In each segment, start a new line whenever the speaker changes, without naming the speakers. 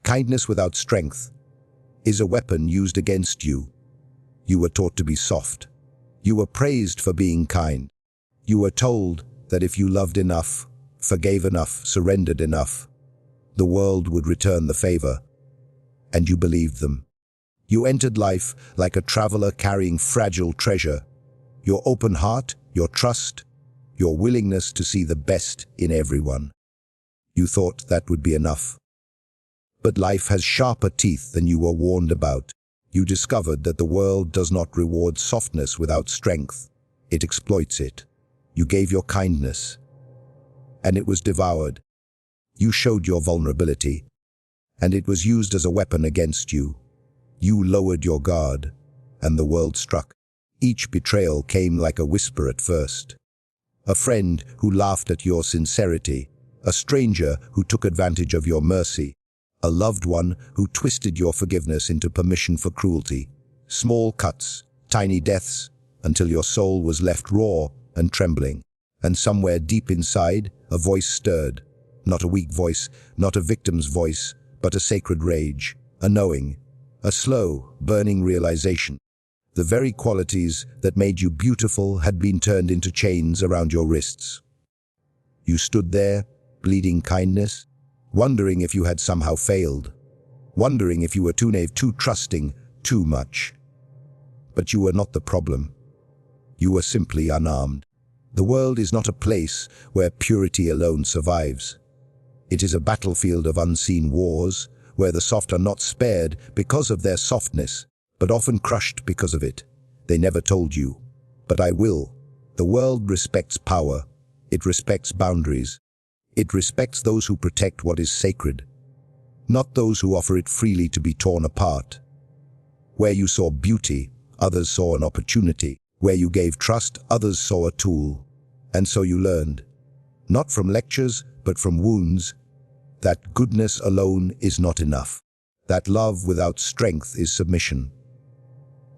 Kindness without strength is a weapon used against you. You were taught to be soft. You were praised for being kind. You were told that if you loved enough, forgave enough, surrendered enough, the world would return the favor. And you believed them. You entered life like a traveler carrying fragile treasure. Your open heart, your trust, your willingness to see the best in everyone. You thought that would be enough. But life has sharper teeth than you were warned about. You discovered that the world does not reward softness without strength. It exploits it. You gave your kindness, and it was devoured. You showed your vulnerability, and it was used as a weapon against you. You lowered your guard, and the world struck. Each betrayal came like a whisper at first. A friend who laughed at your sincerity, a stranger who took advantage of your mercy, a loved one who twisted your forgiveness into permission for cruelty. Small cuts, tiny deaths, until your soul was left raw and trembling. And somewhere deep inside, a voice stirred. Not a weak voice, not a victim's voice, but a sacred rage, a knowing, a slow, burning realization. The very qualities that made you beautiful had been turned into chains around your wrists. You stood there, bleeding kindness, wondering if you had somehow failed, wondering if you were too naive, too trusting, too much. But you were not the problem. You were simply unarmed. The world is not a place where purity alone survives. It is a battlefield of unseen wars, where the soft are not spared because of their softness, but often crushed because of it. They never told you, but I will. The world respects power. It respects boundaries. It respects those who protect what is sacred, not those who offer it freely to be torn apart. Where you saw beauty, others saw an opportunity. Where you gave trust, others saw a tool. And so you learned, not from lectures, but from wounds, that goodness alone is not enough. That love without strength is submission.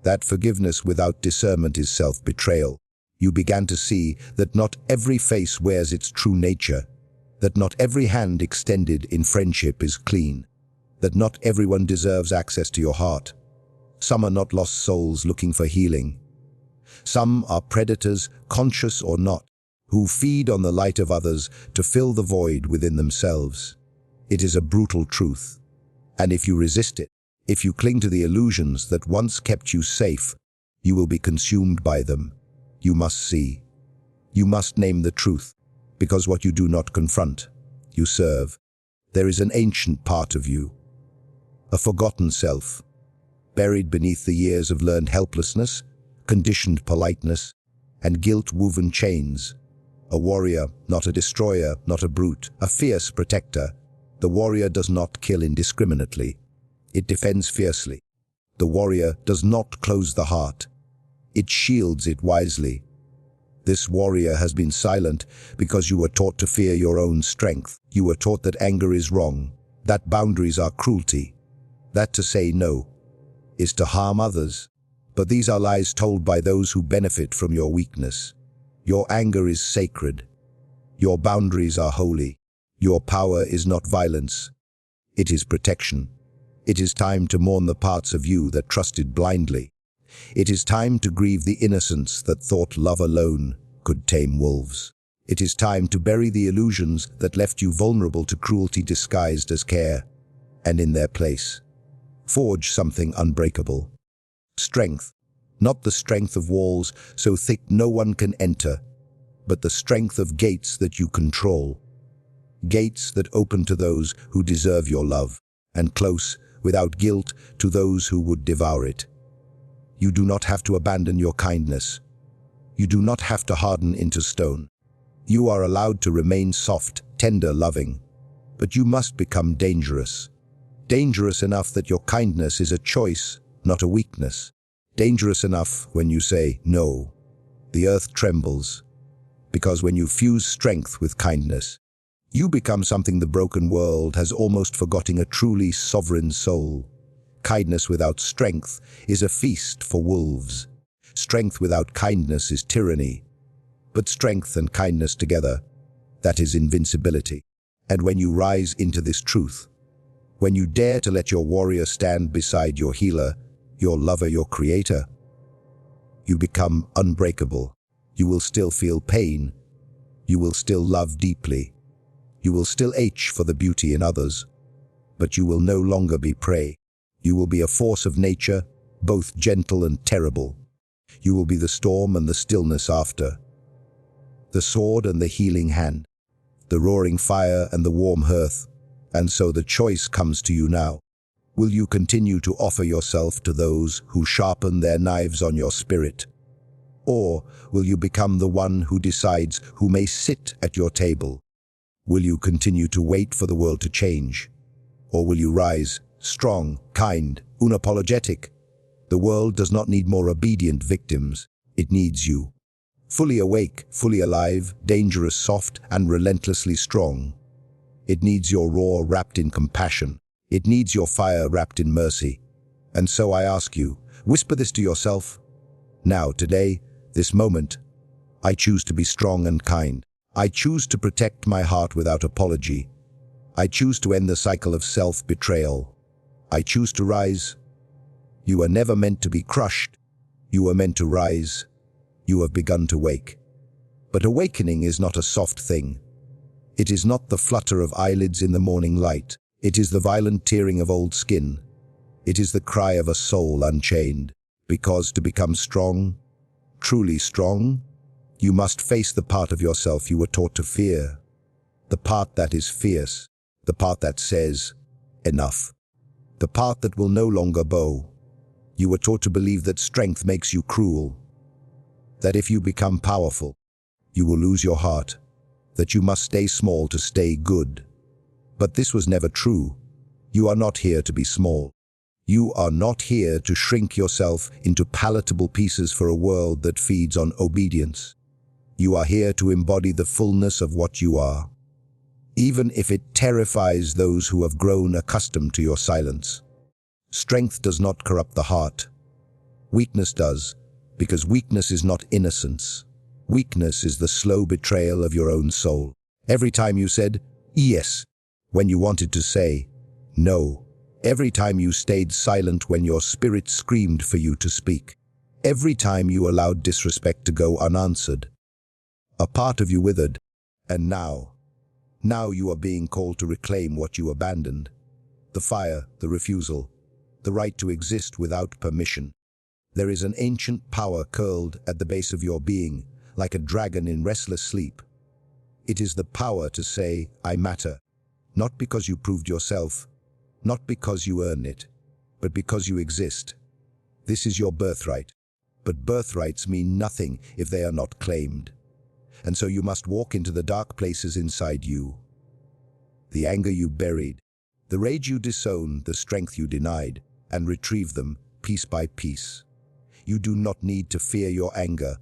That forgiveness without discernment is self-betrayal. You began to see that not every face wears its true nature, that not every hand extended in friendship is clean, that not everyone deserves access to your heart. Some are not lost souls looking for healing. Some are predators, conscious or not, who feed on the light of others to fill the void within themselves. It is a brutal truth. And if you resist it, if you cling to the illusions that once kept you safe, you will be consumed by them. You must see. You must name the truth, because what you do not confront, you serve. There is an ancient part of you, a forgotten self, buried beneath the years of learned helplessness, conditioned politeness, and guilt-woven chains. A warrior, not a destroyer, not a brute, a fierce protector. The warrior does not kill indiscriminately. It defends fiercely. The warrior does not close the heart. It shields it wisely. This warrior has been silent because you were taught to fear your own strength. You were taught that anger is wrong, that boundaries are cruelty, that to say no is to harm others. But these are lies told by those who benefit from your weakness. Your anger is sacred. Your boundaries are holy. Your power is not violence. It is protection. It is time to mourn the parts of you that trusted blindly. It is time to grieve the innocence that thought love alone could tame wolves. It is time to bury the illusions that left you vulnerable to cruelty disguised as care, and in their place, forge something unbreakable. Strength, not the strength of walls so thick no one can enter, but the strength of gates that you control. Gates that open to those who deserve your love, and close, without guilt, to those who would devour it. You do not have to abandon your kindness. You do not have to harden into stone. You are allowed to remain soft, tender, loving. But you must become dangerous. Dangerous enough that your kindness is a choice, not a weakness. Dangerous enough when you say no. The earth trembles. Because when you fuse strength with kindness, you become something the broken world has almost forgotten: a truly sovereign soul. Kindness without strength is a feast for wolves. Strength without kindness is tyranny. But strength and kindness together, that is invincibility. And when you rise into this truth, When you dare to let your warrior stand beside your healer, your lover, your creator, you become unbreakable. You will still feel pain. You will still love deeply. You will still ache for the beauty in others. But you will no longer be prey. You will be a force of nature, both gentle and terrible. You will be the storm and the stillness after, the sword and the healing hand, the roaring fire and the warm hearth. And so the choice comes to you now. Will you continue to offer yourself to those who sharpen their knives on your spirit? Or will you become the one who decides who may sit at your table? Will you continue to wait for the world to change? Or will you rise, strong, kind, unapologetic? The world does not need more obedient victims. It needs you. Fully awake, fully alive, dangerous, soft, and relentlessly strong. It needs your roar wrapped in compassion. It needs your fire wrapped in mercy. And so I ask you, whisper this to yourself. Now, today, this moment, I choose to be strong and kind. I choose to protect my heart without apology. I choose to end the cycle of self-betrayal. I choose to rise. You are never meant to be crushed. You are meant to rise. You have begun to wake. But awakening is not a soft thing. It is not the flutter of eyelids in the morning light. It is the violent tearing of old skin. It is the cry of a soul unchained. Because to become strong, truly strong, you must face the part of yourself you were taught to fear. The part that is fierce. The part that says, enough. The part that will no longer bow. You were taught to believe that strength makes you cruel. That if you become powerful, you will lose your heart. That you must stay small to stay good. But this was never true. You are not here to be small. You are not here to shrink yourself into palatable pieces for a world that feeds on obedience. You are here to embody the fullness of what you are, even if it terrifies those who have grown accustomed to your silence. Strength does not corrupt the heart. Weakness does, because weakness is not innocence. Weakness is the slow betrayal of your own soul. Every time you said, yes, when you wanted to say, no. Every time you stayed silent when your spirit screamed for you to speak. Every time you allowed disrespect to go unanswered. A part of you withered, and now you are being called to reclaim what you abandoned. The fire, the refusal, the right to exist without permission. There is an ancient power curled at the base of your being, like a dragon in restless sleep. It is the power to say, I matter, not because you proved yourself, not because you earn it, but because you exist. This is your birthright, but birthrights mean nothing if they are not claimed. And so you must walk into the dark places inside you. The anger you buried, the rage you disowned, the strength you denied, and retrieve them piece by piece. You do not need to fear your anger.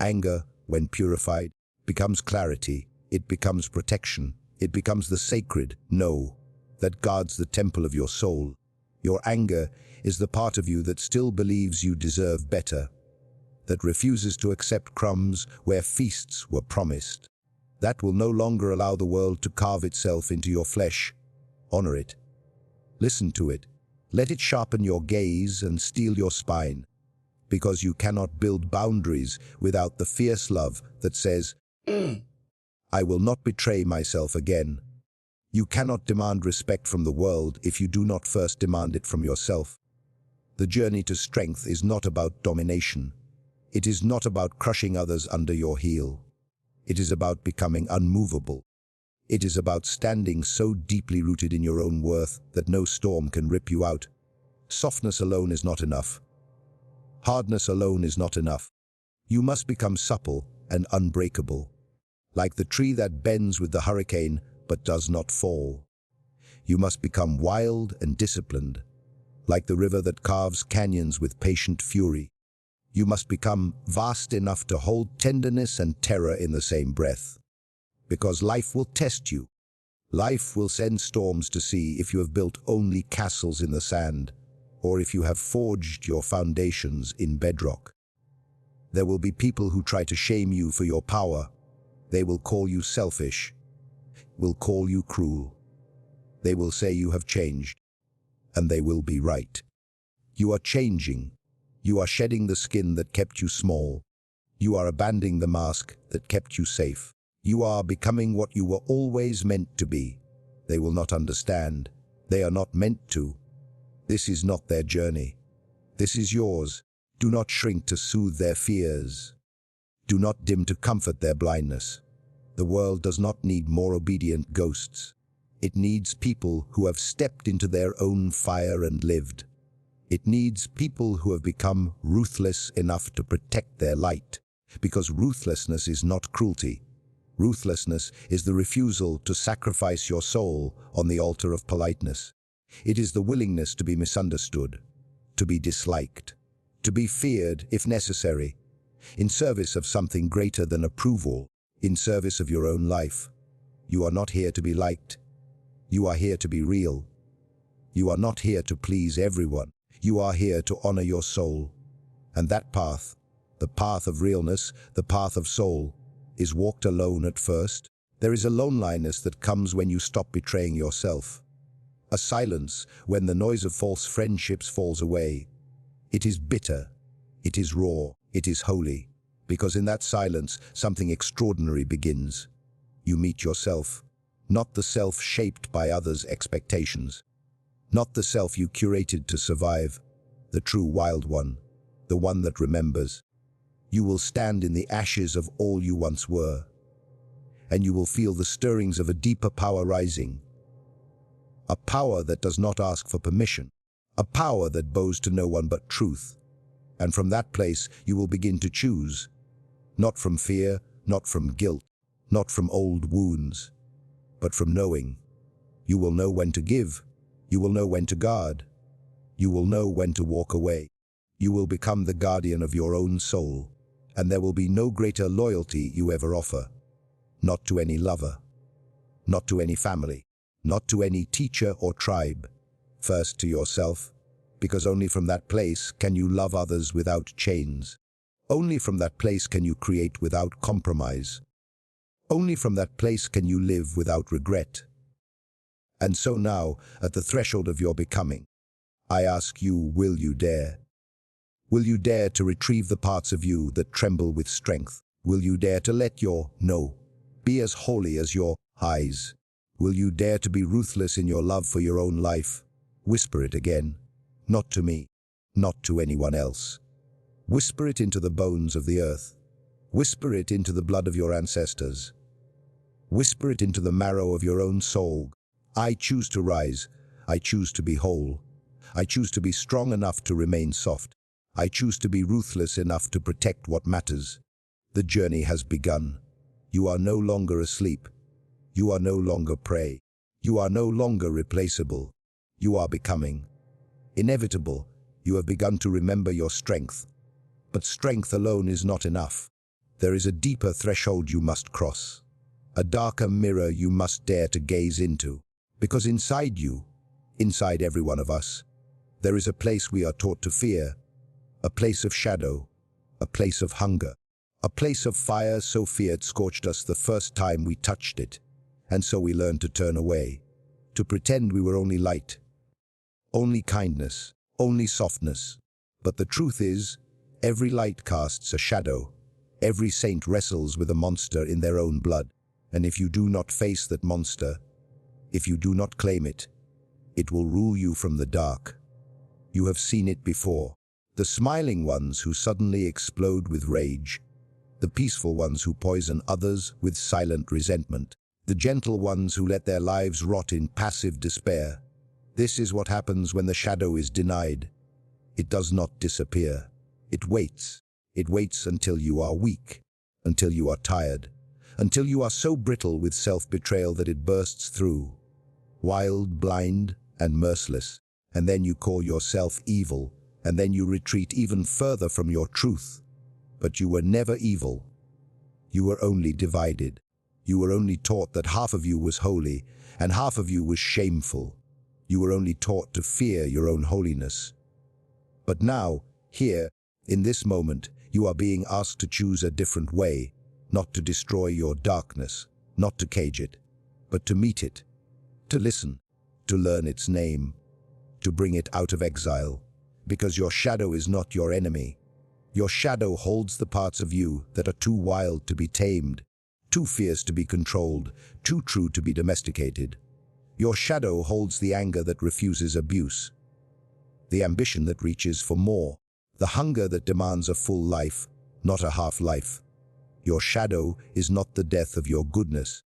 Anger, when purified, becomes clarity. It becomes protection. It becomes the sacred no that guards the temple of your soul. Your anger is the part of you that still believes you deserve better, that refuses to accept crumbs where feasts were promised. That will no longer allow the world to carve itself into your flesh. Honor it. Listen to it. Let it sharpen your gaze and steel your spine. Because you cannot build boundaries without the fierce love that says, I will not betray myself again. You cannot demand respect from the world if you do not first demand it from yourself. The journey to strength is not about domination. It is not about crushing others under your heel. It is about becoming unmovable. It is about standing so deeply rooted in your own worth that no storm can rip you out. Softness alone is not enough. Hardness alone is not enough. You must become supple and unbreakable, like the tree that bends with the hurricane but does not fall. You must become wild and disciplined, like the river that carves canyons with patient fury. You must become vast enough to hold tenderness and terror in the same breath. Because life will test you. Life will send storms to see if you have built only castles in the sand, or if you have forged your foundations in bedrock. There will be people who try to shame you for your power. They will call you selfish, will call you cruel. They will say you have changed, and they will be right. You are changing. You are shedding the skin that kept you small. You are abandoning the mask that kept you safe. You are becoming what you were always meant to be. They will not understand. They are not meant to. This is not their journey. This is yours. Do not shrink to soothe their fears. Do not dim to comfort their blindness. The world does not need more obedient ghosts. It needs people who have stepped into their own fire and lived. It needs people who have become ruthless enough to protect their light, because ruthlessness is not cruelty. Ruthlessness is the refusal to sacrifice your soul on the altar of politeness. It is the willingness to be misunderstood, to be disliked, to be feared if necessary, in service of something greater than approval, in service of your own life. You are not here to be liked. You are here to be real. You are not here to please everyone. You are here to honor your soul. And that path, the path of realness, the path of soul, is walked alone at first. There is a loneliness that comes when you stop betraying yourself. A silence when the noise of false friendships falls away. It is bitter. It is raw. It is holy. Because in that silence, something extraordinary begins. You meet yourself, not the self shaped by others' expectations, not the self you curated to survive, the true wild one, the one that remembers. You will stand in the ashes of all you once were, and you will feel the stirrings of a deeper power rising. A power that does not ask for permission, a power that bows to no one but truth. And from that place you will begin to choose, not from fear, not from guilt, not from old wounds, but from knowing. You will know when to give. You will know when to guard. You will know when to walk away. You will become the guardian of your own soul, and there will be no greater loyalty you ever offer. Not to any lover, not to any family, not to any teacher or tribe. First to yourself, because only from that place can you love others without chains. Only from that place can you create without compromise. Only from that place can you live without regret. And so now, at the threshold of your becoming, I ask you, will you dare? Will you dare to retrieve the parts of you that tremble with strength? Will you dare to let your no be as holy as your highs? Will you dare to be ruthless in your love for your own life? Whisper it again, not to me, not to anyone else. Whisper it into the bones of the earth. Whisper it into the blood of your ancestors. Whisper it into the marrow of your own soul. I choose to rise. I choose to be whole. I choose to be strong enough to remain soft. I choose to be ruthless enough to protect what matters. The journey has begun. You are no longer asleep. You are no longer prey. You are no longer replaceable. You are becoming. Inevitable, you have begun to remember your strength. But strength alone is not enough. There is a deeper threshold you must cross. A darker mirror you must dare to gaze into. Because inside you, inside every one of us, there is a place we are taught to fear. A place of shadow. A place of hunger. A place of fire so feared scorched us the first time we touched it. And so we learned to turn away. To pretend we were only light. Only kindness. Only softness. But the truth is, every light casts a shadow. Every saint wrestles with a monster in their own blood. And if you do not face that monster, if you do not claim it, it will rule you from the dark. You have seen it before. The smiling ones who suddenly explode with rage. The peaceful ones who poison others with silent resentment. The gentle ones who let their lives rot in passive despair. This is what happens when the shadow is denied. It does not disappear. It waits. It waits until you are weak, until you are tired, until you are so brittle with self-betrayal that it bursts through. Wild, blind, and merciless. And then you call yourself evil, and then you retreat even further from your truth. But you were never evil. You were only divided. You were only taught that half of you was holy, and half of you was shameful. You were only taught to fear your own holiness. But now, here, in this moment, you are being asked to choose a different way, not to destroy your darkness, not to cage it, but to meet it, to listen, to learn its name, to bring it out of exile, because your shadow is not your enemy. Your shadow holds the parts of you that are too wild to be tamed, too fierce to be controlled, too true to be domesticated. Your shadow holds the anger that refuses abuse, the ambition that reaches for more, the hunger that demands a full life, not a half life. Your shadow is not the death of your goodness.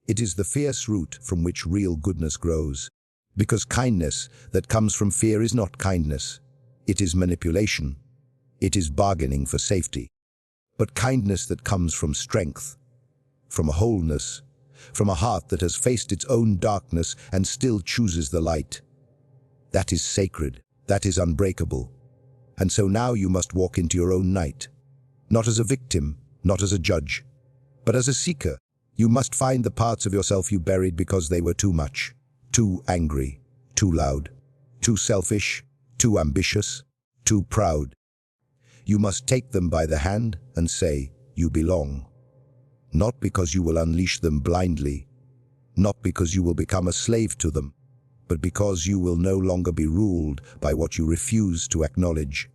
It is the fierce root from which real goodness grows. Because kindness that comes from fear is not kindness. It is manipulation. It is bargaining for safety. But kindness that comes from strength, from a wholeness, from a heart that has faced its own darkness and still chooses the light, that is sacred, that is unbreakable. And so now you must walk into your own night, not as a victim, not as a judge, but as a seeker. You must find the parts of yourself you buried because they were too much, too angry, too loud, too selfish, too ambitious, too proud. You must take them by the hand and say, "You belong." Not because you will unleash them blindly, not because you will become a slave to them, but because you will no longer be ruled by what you refuse to acknowledge.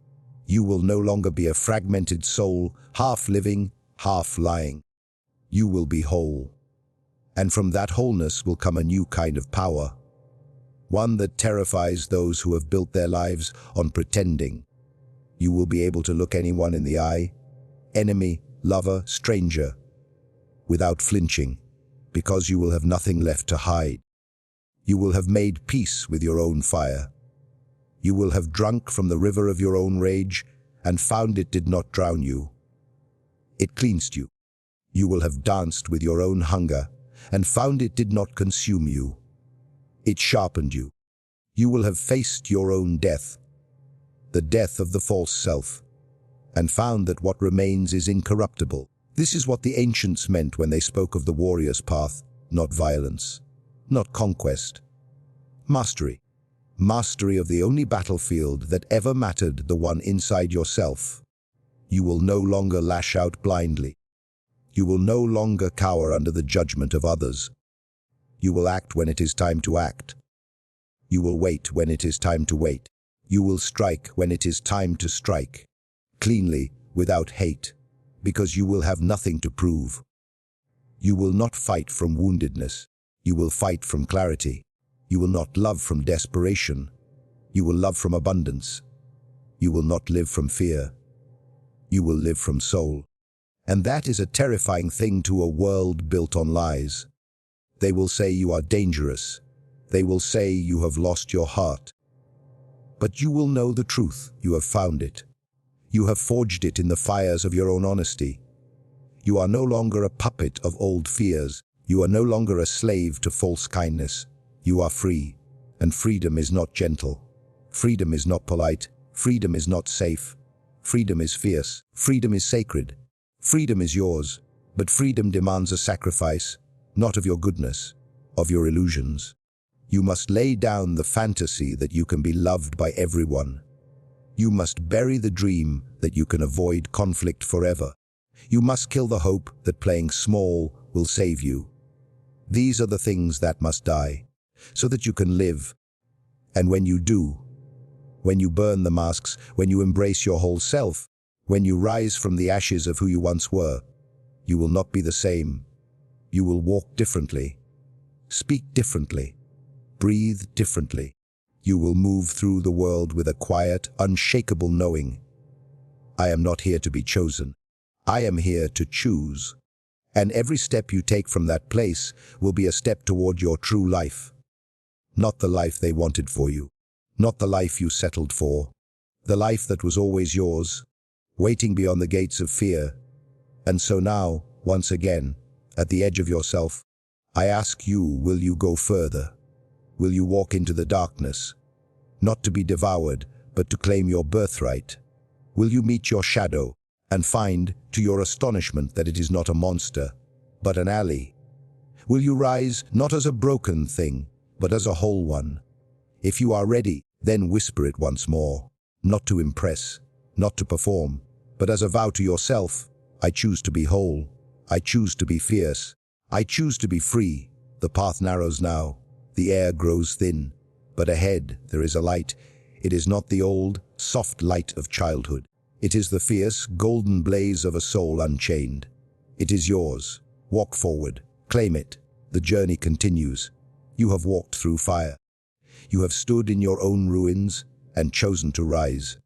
You will no longer be a fragmented soul, half living, half lying. You will be whole. And from that wholeness will come a new kind of power, one that terrifies those who have built their lives on pretending. You will be able to look anyone in the eye, enemy, lover, stranger, without flinching, because you will have nothing left to hide. You will have made peace with your own fire. You will have drunk from the river of your own rage and found it did not drown you. It cleansed you. You will have danced with your own hunger and found it did not consume you. It sharpened you. You will have faced your own death, the death of the false self, and found that what remains is incorruptible. This is what the ancients meant when they spoke of the warrior's path, not violence, not conquest. Mastery. Mastery of the only battlefield that ever mattered, the one inside yourself. You will no longer lash out blindly. You will no longer cower under the judgment of others. You will act when it is time to act. You will wait when it is time to wait. You will strike when it is time to strike. Cleanly, without hate, because you will have nothing to prove. You will not fight from woundedness. You will fight from clarity. You will not love from desperation. You will love from abundance. You will not live from fear. You will live from soul. And that is a terrifying thing to a world built on lies. They will say you are dangerous. They will say you have lost your heart. But you will know the truth. You have found it. You have forged it in the fires of your own honesty. You are no longer a puppet of old fears. You are no longer a slave to false kindness. You are free. And freedom is not gentle. Freedom is not polite. Freedom is not safe. Freedom is fierce. Freedom is sacred. Freedom is yours, but freedom demands a sacrifice, not of your goodness, of your illusions. You must lay down the fantasy that you can be loved by everyone. You must bury the dream that you can avoid conflict forever. You must kill the hope that playing small will save you. These are the things that must die, so that you can live. And when you do, when you burn the masks, when you embrace your whole self, when you rise from the ashes of who you once were, you will not be the same. You will walk differently, speak differently, breathe differently. You will move through the world with a quiet, unshakable knowing. I am not here to be chosen. I am here to choose. And every step you take from that place will be a step toward your true life. Not the life they wanted for you, not the life you settled for, the life that was always yours, waiting beyond the gates of fear. And so now, once again, at the edge of yourself, I ask you, will you go further? Will you walk into the darkness, not to be devoured, but to claim your birthright? Will you meet your shadow and find, to your astonishment, that it is not a monster, but an ally? Will you rise not as a broken thing, but as a whole one? If you are ready, then whisper it once more, not to impress, not to perform, but as a vow to yourself. I choose to be whole. I choose to be fierce. I choose to be free. The path narrows now. The air grows thin, but ahead there is a light. It is not the old, soft light of childhood. It is the fierce, golden blaze of a soul unchained. It is yours. Walk forward. Claim it. The journey continues. You have walked through fire. You have stood in your own ruins and chosen to rise.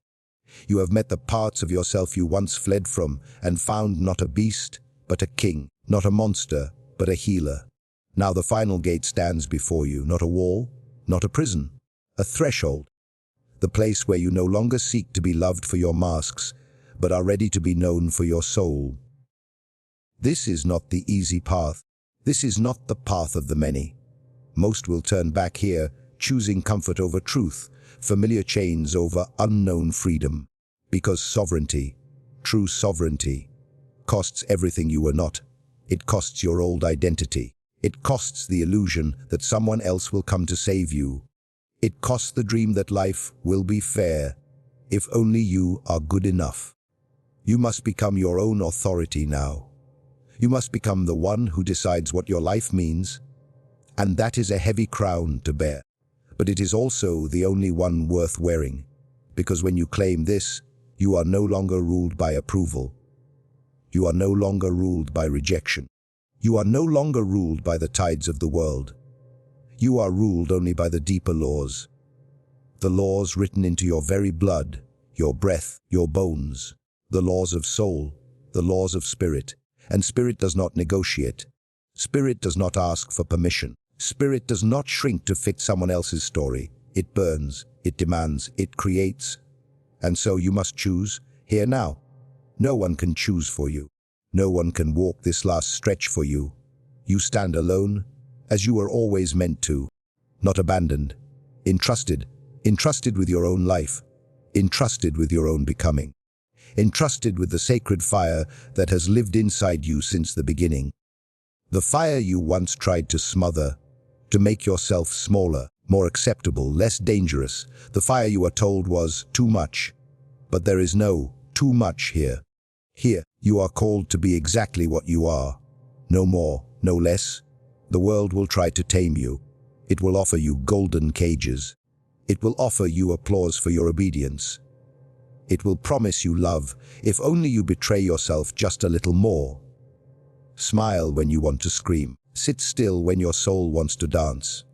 You have met the parts of yourself you once fled from and found not a beast, but a king, not a monster, but a healer. Now the final gate stands before you, not a wall, not a prison, a threshold. The place where you no longer seek to be loved for your masks, but are ready to be known for your soul. This is not the easy path. This is not the path of the many. Most will turn back here, choosing comfort over truth, familiar chains over unknown freedom. Because sovereignty, true sovereignty, costs everything you were not. It costs your old identity. It costs the illusion that someone else will come to save you. It costs the dream that life will be fair, if only you are good enough. You must become your own authority now. You must become the one who decides what your life means, and that is a heavy crown to bear. But it is also the only one worth wearing, because when you claim this, you are no longer ruled by approval. You are no longer ruled by rejection. You are no longer ruled by the tides of the world. You are ruled only by the deeper laws. The laws written into your very blood, your breath, your bones. The laws of soul, the laws of spirit. And spirit does not negotiate. Spirit does not ask for permission. Spirit does not shrink to fit someone else's story. It burns, it demands, it creates. And so you must choose, here now. No one can choose for you. No one can walk this last stretch for you. You stand alone, as you were always meant to. Not abandoned. Entrusted. Entrusted with your own life. Entrusted with your own becoming. Entrusted with the sacred fire that has lived inside you since the beginning. The fire you once tried to smother, to make yourself smaller, more acceptable, less dangerous. The fire you were told was too much. But there is no too much here. Here, you are called to be exactly what you are. No more, no less. The world will try to tame you. It will offer you golden cages. It will offer you applause for your obedience. It will promise you love, if only you betray yourself just a little more. Smile when you want to scream. Sit still when your soul wants to dance.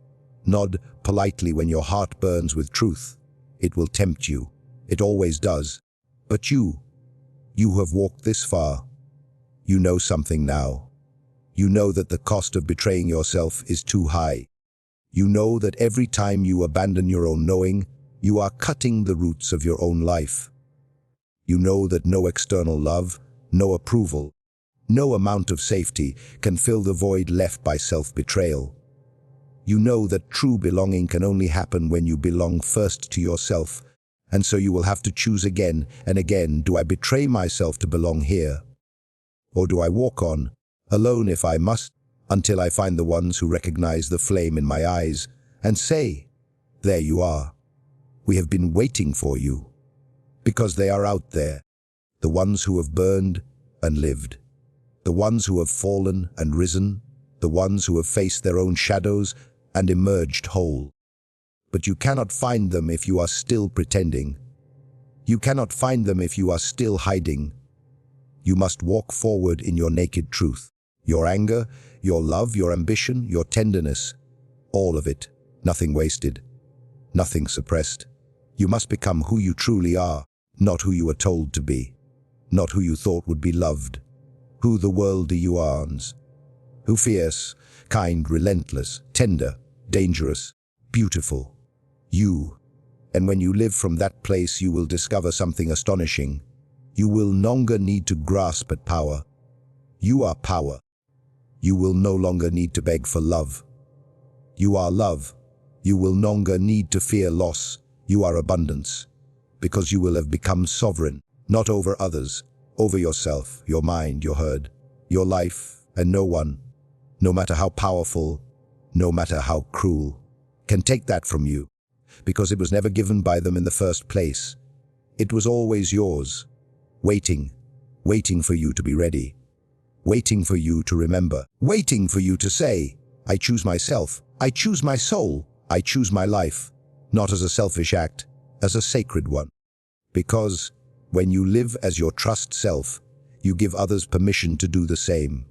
Nod politely when your heart burns with truth. It will tempt you. It always does. But you have walked this far. You know something now. You know that the cost of betraying yourself is too high. You know that every time you abandon your own knowing, you are cutting the roots of your own life. You know that no external love, no approval, no amount of safety can fill the void left by self-betrayal. You know that true belonging can only happen when you belong first to yourself, and so you will have to choose again and again, do I betray myself to belong here? Or do I walk on, alone if I must, until I find the ones who recognize the flame in my eyes and say, there you are. We have been waiting for you. Because they are out there, the ones who have burned and lived, the ones who have fallen and risen, the ones who have faced their own shadows and emerged whole. But you cannot find them if you are still pretending. You cannot find them if you are still hiding. You must walk forward in your naked truth. Your anger, your love, your ambition, your tenderness, all of it, nothing wasted, nothing suppressed. You must become who you truly are, not who you were told to be, not who you thought would be loved, who the world you are, who fierce, kind, relentless, tender, dangerous, beautiful. You. And when you live from that place, you will discover something astonishing. You will no longer need to grasp at power. You are power. You will no longer need to beg for love. You are love. You will no longer need to fear loss. You are abundance. Because you will have become sovereign, not over others, over yourself, your mind, your herd, your life, and no one, no matter how powerful, no matter how cruel, can take that from you, because it was never given by them in the first place. It was always yours, waiting for you to be ready, waiting for you to remember, waiting for you to say, I choose myself, I choose my soul, I choose my life, not as a selfish act, as a sacred one. Because when you live as your trust self, you give others permission to do the same.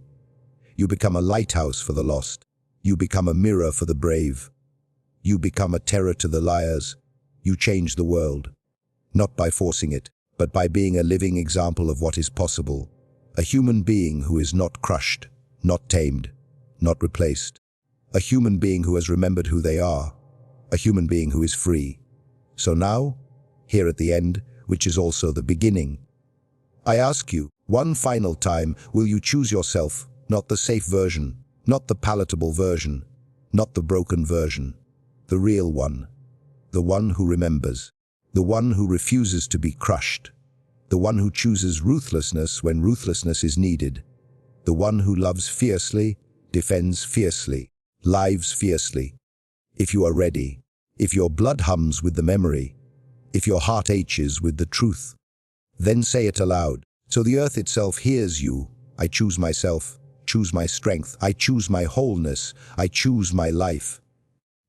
You become a lighthouse for the lost. You become a mirror for the brave. You become a terror to the liars. You change the world, not by forcing it, but by being a living example of what is possible. A human being who is not crushed, not tamed, not replaced. A human being who has remembered who they are. A human being who is free. So now, here at the end, which is also the beginning, I ask you, one final time, will you choose yourself, not the safe version, not the palatable version, not the broken version, the real one, the one who remembers, the one who refuses to be crushed, the one who chooses ruthlessness when ruthlessness is needed, the one who loves fiercely, defends fiercely, lives fiercely. If you are ready, if your blood hums with the memory, if your heart aches with the truth, then say it aloud, so the earth itself hears you. I choose myself, choose my strength, I choose my wholeness, I choose my life.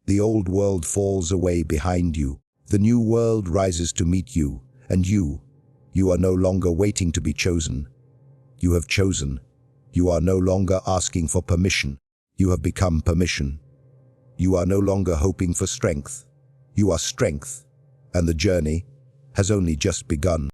The old world falls away behind you. The new world rises to meet you, and you are no longer waiting to be chosen. You have chosen. You are no longer asking for permission. You have become permission. You are no longer hoping for strength. You are strength, and the journey has only just begun.